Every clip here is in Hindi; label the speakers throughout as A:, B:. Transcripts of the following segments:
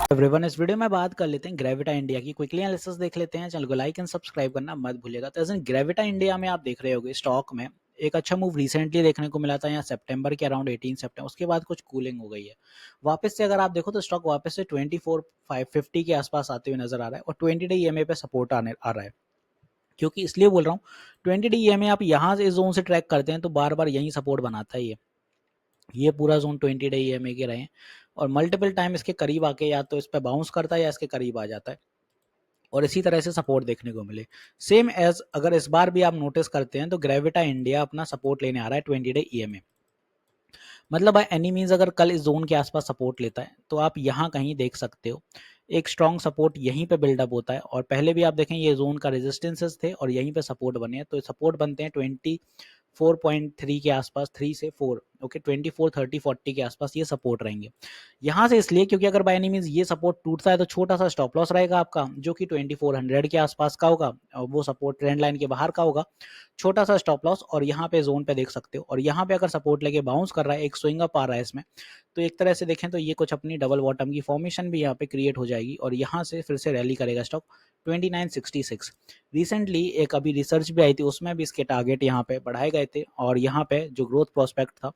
A: एवरीवन, इस वीडियो में बात कर लेते हैं ग्रेविटा इंडिया की। क्विकली एनालिसिस देख लेते हैं। चैनल को लाइक एंड सब्सक्राइब करना मत भूलिएगा। तो ग्रेविटा इंडिया में आप देख रहे होगे स्टॉक में एक अच्छा मूव रिसेंटली देखने को मिला था, यहाँ सितंबर के अराउंड 18 सितंबर, उसके बाद कुछ कूलिंग हो गई है। वापस से अगर आप देखो तो स्टॉक वापस से 24,550 के आसपास आते हुए नजर आ रहा है और 20 डे ईएमए पे सपोर्ट आ रहा है। क्योंकि इसलिए बोल रहा हूँ, 20 डे ईएमए आप यहाँ से इस जोन से ट्रैक करते हैं तो बार बार यही सपोर्ट बनाता है। ये पूरा जोन 20 डे ईएमए के रहे और मल्टीपल टाइम इसके करीब आके या तो इस पे बाउंस करता है या इसके करीब आ जाता है और इसी तरह से सपोर्ट देखने को मिले। सेम एज अगर इस बार भी आप नोटिस करते हैं तो ग्रेविटा इंडिया अपना सपोर्ट लेने आ रहा है 20 डे ईएमए। मतलब बाय एनी मीन्स अगर कल इस जोन के आसपास सपोर्ट लेता है तो आप यहाँ कहीं देख सकते हो एक स्ट्रॉन्ग सपोर्ट यहीं पे बिल्डअप होता है। और पहले भी आप देखें ये जोन का रेजिस्टेंसेस थे और यहीं पे सपोर्ट बने हैं। तो सपोर्ट बनते हैं 4.3 के आसपास, 3 से 4, ओके, 24, 30, 40 के आसपास ये सपोर्ट रहेंगे यहाँ से। इसलिए क्योंकि अगर बाय एनी मींस ये सपोर्ट टूटता है तो छोटा सा स्टॉप लॉस रहेगा आपका जो कि 2400 के आसपास का होगा और वो सपोर्ट ट्रेंड लाइन के बाहर का होगा, छोटा सा स्टॉप लॉस। और यहाँ पे जोन पे देख सकते हो और यहाँ पे अगर सपोर्ट लेके बाउंस कर रहा है, एक स्विंग अप आ रहा है इसमें, तो एक तरह से देखें तो ये कुछ अपनी डबल बॉटम की फॉर्मेशन भी यहाँ पे क्रिएट हो जाएगी और यहाँ से फिर से रैली करेगा स्टॉक 2966। रिसेंटली एक अभी रिसर्च भी आई थी, उसमें भी इसके टारगेट यहाँ पे बढ़ाए गए थे और यहाँ पे जो ग्रोथ प्रोस्पेक्ट था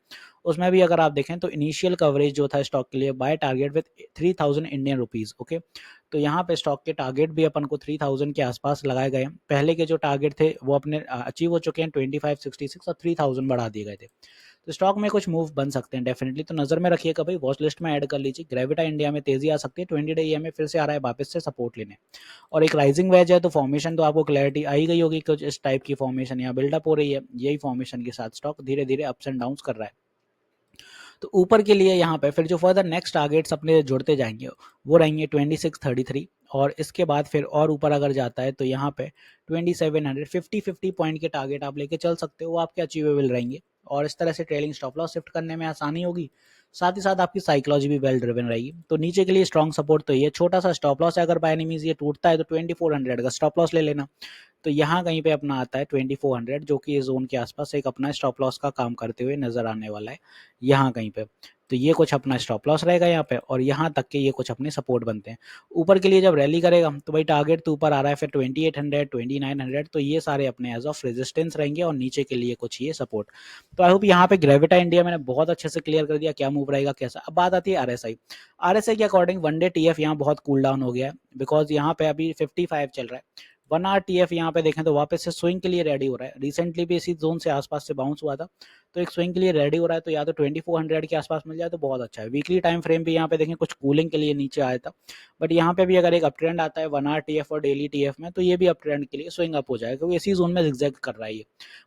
A: उसमें भी अगर आप देखें तो इनिशियल कवरेज जो था स्टॉक के लिए buy target with 3000 Indian rupees, okay. तो यहाँ पे स्टॉक के टारगेट भी अपन को 3000 के आसपास लगाए गए हैं। पहले के जो टारगेट थे वो अपने अचीव हो चुके हैं, 2566 और 3000 बढ़ा दिए गए थे। तो स्टॉक में कुछ मूव बन सकते हैं डेफिनेटली, तो नजर में रखिएगा भाई, वॉच लिस्ट में ऐड कर लीजिए। ग्रेविटा इंडिया में तेजी आ सकती है, 20 डे ईएमए फिर से आ रहा है वापस से सपोर्ट लेने और एक राइजिंग वेज है। तो फॉर्मेशन तो आपको क्लैरिटी आई गई होगी, कुछ इस टाइप की फॉर्मेशन यहाँ बिल्डअप हो रही है। यही फॉर्मेशन के साथ स्टॉक धीरे धीरे अप्स एंड डाउन कर रहा है। तो ऊपर के लिए यहाँ पे फिर जो फर्दर नेक्स्ट टारगेट्स अपने जुड़ते जाएंगे वो रहेंगे 2633 और इसके बाद फिर और ऊपर अगर जाता है तो यहाँ पे 2700, 50 पॉइंट के टारगेट आप लेके चल सकते हो, वो आपके अचीवेबल रहेंगे और इस तरह से ट्रेलिंग स्टॉप लॉस शिफ्ट करने में आसानी होगी। साथ ही साथ आपकी साइकोलॉजी भी वेल ड्रिवन रहेगी। तो नीचे के लिए स्ट्रॉन्ग सपोर्ट तो ये छोटा सा स्टॉप लॉस है, अगर बाय एनी मींस ये टूटता है तो 2400 का स्टॉप लॉस ले लेना। तो यहाँ कहीं पे अपना आता है 2400 जो कि इस जोन के आसपास एक अपना स्टॉप लॉस का काम करते हुए नजर आने वाला है यहाँ कहीं पे। तो ये कुछ अपना स्टॉप लॉस रहेगा यहाँ पे और यहाँ तक के ये कुछ अपने सपोर्ट बनते हैं। ऊपर के लिए जब रैली करेगा तो भाई टारगेट तो ऊपर आ रहा है, फिर 2800, 2900, तो ये सारे अपने एज ऑफ रेजिस्टेंस रहेंगे और नीचे के लिए कुछ ये सपोर्ट। तो आई होप यहाँ पे ग्रेविटा इंडिया मैंने बहुत अच्छे से क्लियर कर दिया क्या मूव रहेगा कैसा। अब बात आती है आरएसआई। आरएसआई के अकॉर्डिंग वन डे टीएफ यहाँ बहुत कूल डाउन हो गया है बिकॉज यहाँ पे अभी 55 चल रहा है। 1 आवर टीएफ यहाँ पे देखें तो वापस से स्विंग के लिए रेडी हो रहा है। रिसेंटली भी इसी जोन से आसपास से बाउंस हुआ था, तो एक स्विंग के लिए रेडी हो रहा है। तो या तो 2400 के आसपास मिल जाए तो बहुत अच्छा है। वीकली टाइम फ्रेम भी यहाँ पे देखें कुछ कूलिंग के लिए नीचे आया था, बट यहाँ पे भी अगर एक अप ट्रेंड आता है 1 आवर टीएफ और डेली टीएफ में तो ये भी अप ट्रेंड के लिए स्विंग अप हो जाएगा क्योंकि इसी जोन में जिगजैग कर रहा है ये।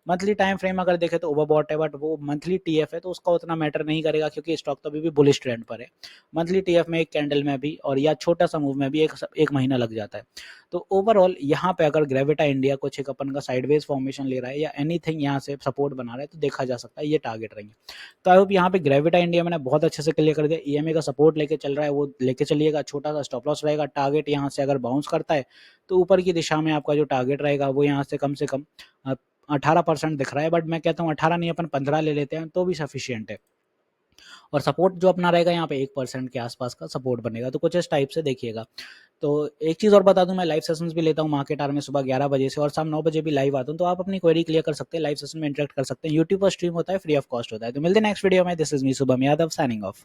A: मंथली टाइम फ्रेम अगर देखें तो ओवरबॉट है, बट वो मंथली टीएफ है तो उसका उतना मैटर नहीं करेगा क्योंकि स्टॉक तो अभी भी बुलिश ट्रेंड पर है। मंथली टीएफ में एक कैंडल में भी और या छोटा सा मूव में भी एक महीना लग जाता है। तो ओवरऑल यहाँ पे अगर ग्रेविटा इंडिया कुछ एक अपन का साइडवेज फॉर्मेशन ले रहा है या एनीथिंग यहाँ से सपोर्ट बना रहा है तो देखा जा सकता है ये टारगेट रहेंगे। तो आई होप यहाँ पे ग्रेविटा इंडिया मैंने बहुत अच्छे से क्लियर कर दिया। ईएमए का सपोर्ट लेके चल रहा है वो लेके चलिएगा, छोटा सा स्टॉप लॉस रहेगा। टारगेट यहाँ से अगर बाउंस करता है तो ऊपर की दिशा में आपका जो टारगेट रहेगा वो यहाँ से कम 18% दिख रहा है, बट मैं कहता हूँ 18 नहीं, अपन 15 ले लेते हैं तो भी सफिशियंट है। और सपोर्ट जो अपना रहेगा यहाँ पे 1% के आसपास का सपोर्ट बनेगा। तो कुछ इस टाइप से देखिएगा। तो एक चीज़ और बता दूं, मैं लाइव सेशंस भी लेता हूँ मार्केट आवर में सुबह 11 बजे से और शाम 9 बजे भी लाइव आता हूँ। तो आप अपनी क्वेरी क्लियर कर सकते हैं, लाइव सेशन में इंटरेक्ट कर सकते हैं। यूट्यूब पर स्ट्रीम होता है, फ्री ऑफ कॉस्ट होता है। तो मिलते हैं नेक्स्ट वीडियो में। This is me Shubham Yadav signing off.